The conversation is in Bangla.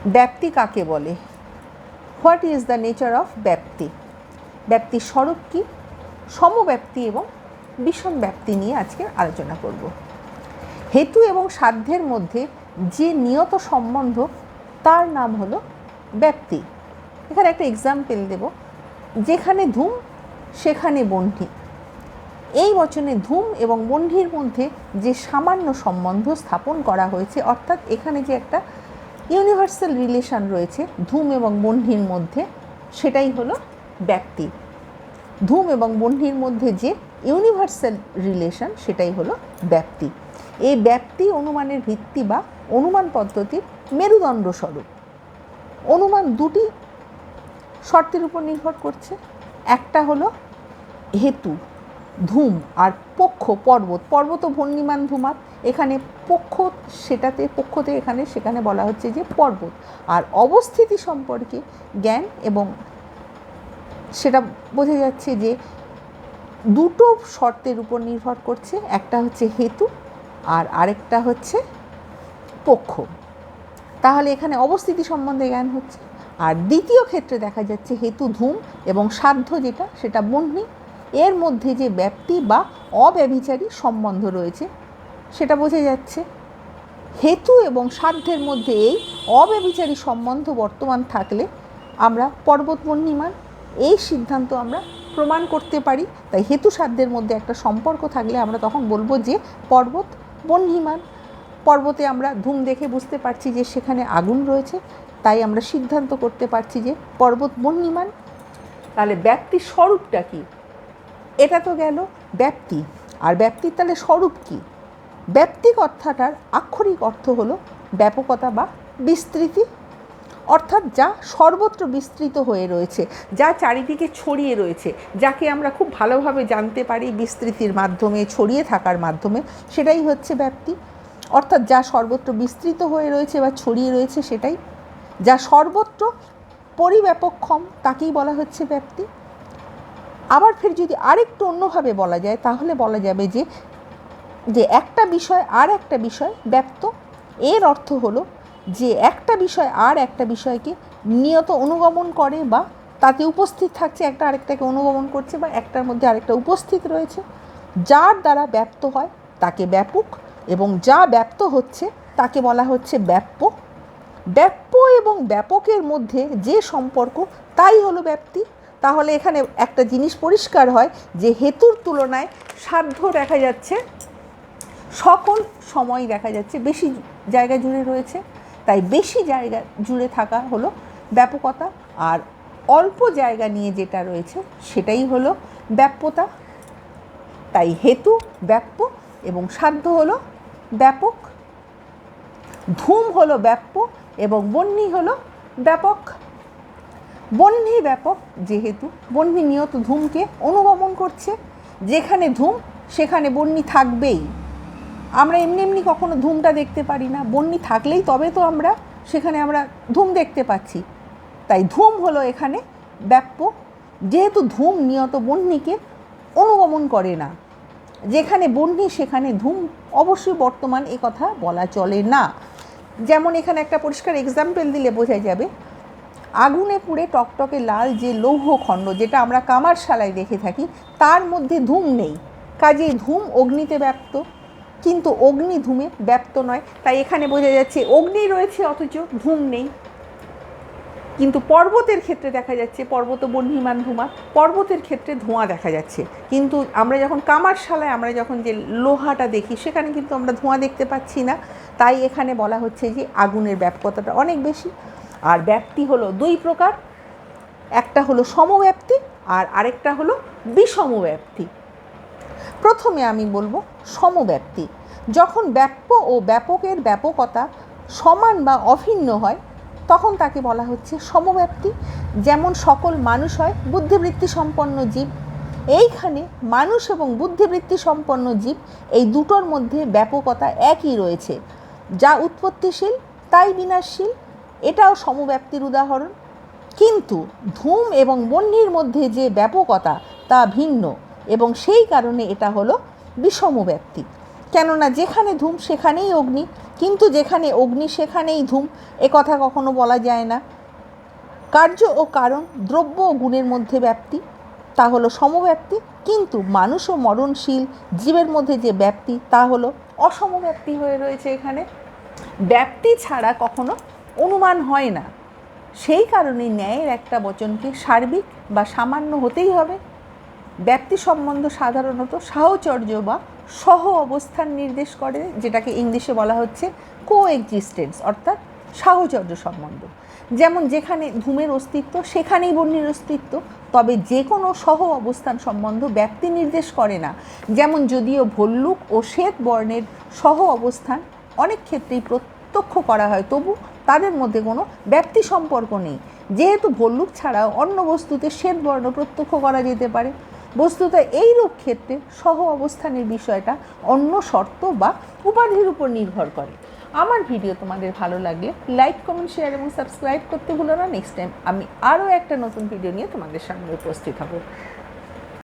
ব্যাপ্তি কাকে বলে? What is the nature of ব্যাপ্তি? ব্যাপ্তির স্বরূপ কী? সমব্যাপ্তি এবং বিষম ব্যাপ্তি নিয়ে আজকে আলোচনা করব। হেতু এবং সাধ্যের মধ্যে যে নিয়ত সম্বন্ধ তার নাম হলো ব্যাপ্তি। এখানে একটা এক্সাম্পল দেব। যেখানে ধূম সেখানে বহ্নি, এই বচনে ধূম এবং বহ্নির মধ্যে যে সামান্য সম্বন্ধ স্থাপন করা হয়েছে, অর্থাৎ এখানে যে একটা ইউনিভার্সাল রিলেশন রয়েছে ধূম এবং বহ্নির মধ্যে, সেটাই হলো ব্যাপ্তি। ধূম এবং বহ্নির মধ্যে যে ইউনিভার্সাল রিলেশন সেটাই হলো ব্যাপ্তি। এই ব্যাপ্তি অনুমানের ভিত্তি বা অনুমান পদ্ধতির মেরুদণ্ড স্বরূপ। অনুমান দুটি শর্তের উপর নির্ভর করছে। একটা হলো হেতু ধূম, আর পক্ষ পর্বত। পর্বত ভণ্যিমান ধূমাৎ, এখানে পক্ষ পক্ষতে সেখানে বলা হচ্ছে যে পর্বত। আর অবস্থিতি সম্পর্কে জ্ঞান, এবং সেটা বোঝা যাচ্ছে যে দুটো শর্তের উপর নির্ভর করছে। একটা হচ্ছে হেতু আর আরেকটা হচ্ছে পক্ষ। তাহলে এখানে অবস্থিতি সম্বন্ধে জ্ঞান হচ্ছে। আর দ্বিতীয় ক্ষেত্রে দেখা যাচ্ছে হেতু ধূম এবং সাধ্য সেটা বহ্নি, এর মধ্যে যে ব্যাপ্তি বা অব্যভিচারী সম্বন্ধ রয়েছে সেটা বোঝা যাচ্ছে। হেতু এবং সাধ্যের মধ্যে এই অব্যভিচারী সম্বন্ধ বর্তমান থাকলে আমরা পর্বত বহ্নিমান এই সিদ্ধান্ত আমরা প্রমাণ করতে পারি। তাই হেতু সাধ্যের মধ্যে একটা সম্পর্ক থাকলে আমরা তখন বলবো যে পর্বত বহ্নিমান। পর্বতে আমরা ধূম দেখে বুঝতে পারছি যে সেখানে আগুন রয়েছে, তাই আমরা সিদ্ধান্ত করতে পারছি যে পর্বত বহ্নিমান। তাহলে ব্যাপ্তির স্বরূপটা কী? এটা তো গেল ব্যাপ্তি। আর ব্যাপ্তির তাহলে স্বরূপ কী? ব্যাপ্তি কথাটার আক্ষরিক অর্থ হলো ব্যাপকতা বা বিস্তৃতি, অর্থাৎ যা সর্বত্র বিস্তৃত হয়ে রয়েছে, যা চারিদিকে ছড়িয়ে রয়েছে, যাকে আমরা খুব ভালোভাবে জানতে পারি বিস্তৃতির মাধ্যমে, ছড়িয়ে থাকার মাধ্যমে, সেটাই হচ্ছে ব্যাপ্তি। অর্থাৎ যা সর্বত্র বিস্তৃত হয়ে রয়েছে বা ছড়িয়ে রয়েছে সেটাই, যা সর্বত্র পরিব্যাপকক্ষম তাকেই বলা হচ্ছে ব্যাপ্তি। আবার ফের যদি আরেকটু অন্যভাবে বলা যায় তাহলে বলা যাবে যে একটা বিষয় আর একটা বিষয় ব্যাপ্ত। এর অর্থ হলো যে একটা বিষয় আর একটা বিষয়কে নিয়ত অনুগমন করে, বা তাতে উপস্থিত থাকছে, একটা আরেকটাকে অনুগমন করছে, বা একটার মধ্যে আরেকটা উপস্থিত রয়েছে। যার দ্বারা ব্যপ্ত হয় তাকে ব্যাপক, এবং যা ব্যপ্ত হচ্ছে তাকে বলা হচ্ছে ব্যাপ্য। ব্যাপ্য এবং ব্যাপকের মধ্যে যে সম্পর্ক তাই হলো ব্যাপ্তি। তাহলে এখানে একটা জিনিস পরিষ্কার হয় যে হেতুর তুলনায় সাধ্য দেখা যাচ্ছে সকল সময় দেখা যাচ্ছে বেশি জায়গা জুড়ে রয়েছে, তাই বেশি জায়গা জুড়ে থাকা হলো ব্যাপকতা, আর অল্প জায়গা নিয়ে যেটা রয়েছে সেটাই হলো ব্যাপ্যতা। তাই হেতু ব্যাপ্য এবং সাধ্য হলো ব্যাপক। ধূম হলো ব্যাপ্য এবং বহ্নি হলো ব্যাপক। বহ্নি ব্যাপক যেহেতু বহ্নি নিয়ত ধূমকে অনুগমন করছে। যেখানে ধূম সেখানে বহ্নি থাকবেই। আমরা এমনি এমনি কখনো ধূমটা দেখতে পারি না, বহ্নি থাকলেই তবে তো সেখানে আমরা ধূম দেখতে পাচ্ছি। তাই ধূম হলো এখানে ব্যাপ্য, যেহেতু ধূম নিয়ত বহ্নিকে অনুগমন করে না। যেখানে বহ্নি সেখানে ধূম অবশ্যই বর্তমান, এ কথা বলা চলে না। যেমন এখানে একটা পরিষ্কার এক্সাম্পল দিলে বোঝা যাবে। আগুনে পুড়ে টকটকে লাল যে লৌহখণ্ড যেটা আমরা কামারশালায় দেখে থাকি, তার মধ্যে ধূম নেই, কাজেই ধূম অগ্নিতে ব্যাপ্ত, কিন্তু অগ্নি ধূমে ব্যাপ্ত নয়। তাই এখানে বোঝা যাচ্ছে অগ্নি রয়েছে অথচ ধূম নেই। কিন্তু পর্বতের ক্ষেত্রে দেখা যাচ্ছে পর্বত বহ্নিমান ধূমা, পর্বতের ক্ষেত্রে ধোঁয়া দেখা যাচ্ছে। কিন্তু আমরা যখন কামারশালায় আমরা যখন যে লোহাটা দেখি সেখানে কিন্তু আমরা ধোঁয়া দেখতে পাচ্ছি না। তাই এখানে বলা হচ্ছে যে আগুনের ব্যাপকতাটা অনেক বেশি। আর ব্যাপ্তি হলো দুই প্রকার, একটা হলো সমব্যাপ্তি আর আরেকটা হলো বিষমব্যাপ্তি। প্রথমে আমি বলবো সমব্যাপ্তি। যখন ব্যাপ্য ও ব্যাপকের ব্যাপকতা সমান বা অভিন্ন হয় তখন তাকে বলা হচ্ছে সমব্যাপ্তি। যেমন সকল মানুষ হয় বুদ্ধিবৃত্তি সম্পন্ন জীব, এইখানে মানুষ এবং বুদ্ধিবৃত্তি সম্পন্ন জীব এই দুটোর মধ্যে ব্যাপকতা একই রয়েছে। যা উৎপত্তিশীল তাই বিনাশশীল, এটাও সমব্যাপ্তির উদাহরণ। কিন্তু ধূম এবং বহ্নির মধ্যে যে ব্যাপকতা তা ভিন্ন, এবং সেই কারণে এটা হলো বিষমব্যাপ্তি। কেননা যেখানে ধূম সেখানেই অগ্নি, কিন্তু যেখানে অগ্নি সেখানেই ধূম, এ কথা কখনো বলা যায় না। কার্য ও কারণ, দ্রব্য ও গুণের মধ্যে ব্যাপ্তি, তা হলো সমব্যাপ্তি। কিন্তু মানুষ ও মরণশীল জীবের মধ্যে যে ব্যাপ্তি, তা হলো অসমব্যাপ্তি হয়ে রয়েছে। এখানে ব্যাপ্তি ছাড়া কখনো অনুমান হয় না। সেই কারণে ন্যায়ের একটা বচনকে সার্বিক বা সামান্য হতেই হবে। ব্যাপ্তি সম্বন্ধ সাধারণত সাহচর্য বা সহ অবস্থান নির্দেশ করে, যেটাকে ইংলিশে বলা হচ্ছে কোএক্সিস্টেন্স, অর্থাৎ সাহচর্য সম্বন্ধ। যেমন যেখানে ধূমের অস্তিত্ব সেখানেই বহ্নির অস্তিত্ব, তবে যে কোনো সহ অবস্থান সম্বন্ধ ব্যাপ্তি নির্দেশ করে না। যেমন যদিও ভল্লুক ও শ্বেত বর্ণের সহ অবস্থান অনেক ক্ষেত্রেই প্রত্যক্ষ করা হয়, তবু তাদের মধ্যে কোনো ব্যাপ্তি সম্পর্ক নেই, যেহেতু ভল্লুক ছাড়াও অন্য বস্তুতে শ্বেত বর্ণ প্রত্যক্ষ করা যেতে পারে। বস্তুত এইরূপ ক্ষেত্রে সহ অবস্থানের বিষয়টা অন্য শর্ত বা উপাধির উপর নির্ভর করে। আমার ভিডিও তোমাদের ভালো লাগলে লাইক, কমেন্ট, শেয়ার এবং সাবস্ক্রাইব করতে ভুলো না। নেক্সট টাইম আমি আরও একটা নতুন ভিডিও নিয়ে তোমাদের সামনে উপস্থিত হব।